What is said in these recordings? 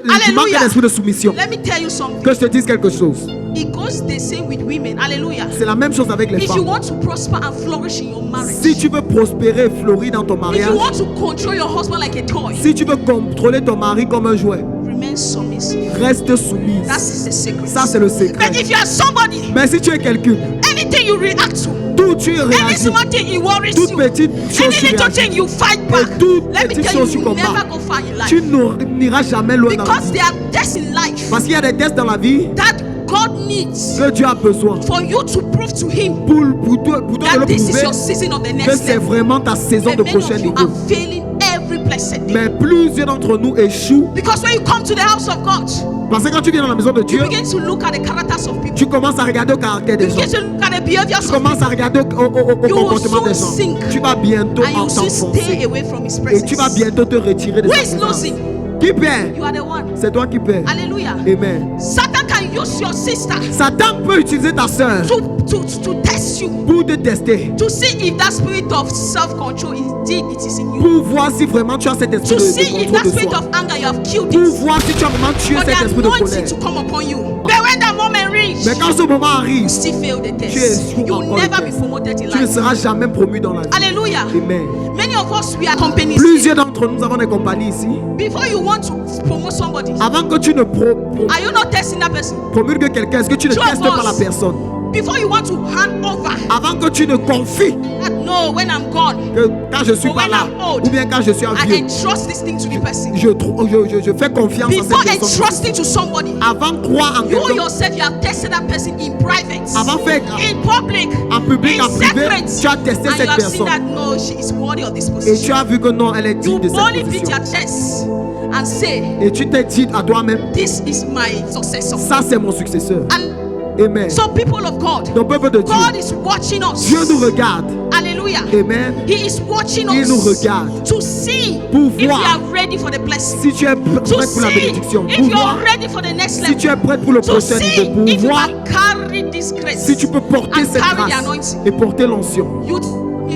du manque d'esprit de soumission. Let me tell you something. Que je te dise quelque chose. It goes the same with women. Hallelujah. C'est la même chose avec les If you femmes. want to prosper and flourish in your marriage, Si tu veux prospérer et fleurir dans ton if mariage, you want to control your husband like a toy, si tu veux contrôler ton mari comme un jouet, remain submissive. reste soumise. That is the secret. Ça, c'est le secret. But if you are somebody, Mais si tu es quelqu'un, anything you react to, tout tu any réagis, small thing it worries toute you, petite chose any tu little réagis, thing you fight et back. toute Let me petite tell you, chose tu you combats, never go far in life. tu n'iras jamais loin dans la Because vie. there are tests in life Parce qu'il y a des tests dans la vie that God needs que Dieu a besoin for you to prove to Him pour toi de that le this is prouver your season of the que next c'est step. vraiment ta saison But de many prochain of you niveau. are failing every blessed day. Mais plusieurs d'entre nous échouent Because when you come to the house of God, parce que quand tu viens dans la maison de you Dieu, begin to look at the characters of people. tu commences à regarder au caractère You des gens. begin to look at the behaviors Tu of commences à people. regarder au You will comportement des soon gens. sink. Tu vas bientôt And you will soon stay t'enfoncer. away from His Et tu vas presence. bientôt te retirer de Who sa is présence. losing? Qui perd? You are the one. C'est toi qui perds. Hallelujah. Amen. Satan can use your sister Satan peut utiliser ta soeur to test you, pour te tester, to see if that spirit of self-control indeed it is in you, pour voir si vraiment tu as cet esprit to see de if contrôle that de spirit soi, of anger you have killed pour it, voir si tu as vraiment tué for cet the esprit de anointing colère. to come upon you. But when that moment reaches, Mais quand ce moment arrive, you still fail the tu test. échoues You will encore le never be test. promoted in Tu ne life. seras jamais promu dans la vie. Hallelujah. Amen. Many of us, we are companies. Plusieurs d'entre nous avons des compagnies ici. Before you want to promote somebody, Avant que tu ne are you not testing that person? promulgues quelqu'un, est-ce que tu ne Two of testes pas us. la personne? Before you want to hand over, Avant que tu ne confies that no, when I'm gone, que quand je suis But pas when là, I'm old, ou bien quand je suis un I vieux, entrust this thing to the person. je fais confiance à Before cette personne. entrusting to somebody, Avant croire en you quelqu'un, yourself, you have tested that person in private, avant faire in public, en public, in en privé, secret, tu as testé and you cette have seen personne. that no, she is worthy of this Et tu position. as vu que non, elle est digne You de cette only beat position. your chest and say, Et tu t'es dit à toi-même, this is my successor. ça c'est mon successeur. And Amen. so people of God, Donc peuple de Dieu, God is watching us. Dieu nous regarde. Hallelujah. Amen. He is watching Il us nous regarde. to see Pour if we voir are ready for the blessing. Si tu es To prête pour la see bénédiction, if pour you voir are ready for the next si level. tu es prête pour le To prochain see niveau, pour if you voir can carry this grace. si tu peux porter and cette carry the grâce anointing. et porter l'onction. You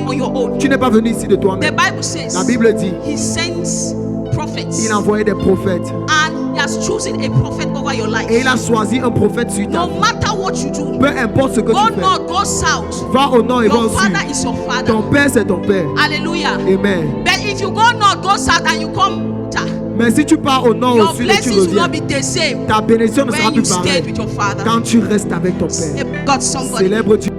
on your own. Tu n'es pas venu ici de The toi-même. Bible says La Bible dit, He sends prophets il a envoyé des prophètes and He has chosen a prophet over your life. et il a choisi un prophète sur ta No vie. matter what you do, Peu importe ce que go tu fais, north, go south. va au nord et va au Your father sud. is your father. Ton père c'est ton père. Hallelujah. Amen. But if you go north, go south, and you come later, Mais si tu pars au nord, your au sud et tu blessings will not reviens, be the same ta bénédiction ne sera when you plus stayed pareille with your father. quand tu restes avec ton père. God, somebody. Célèbre Dieu.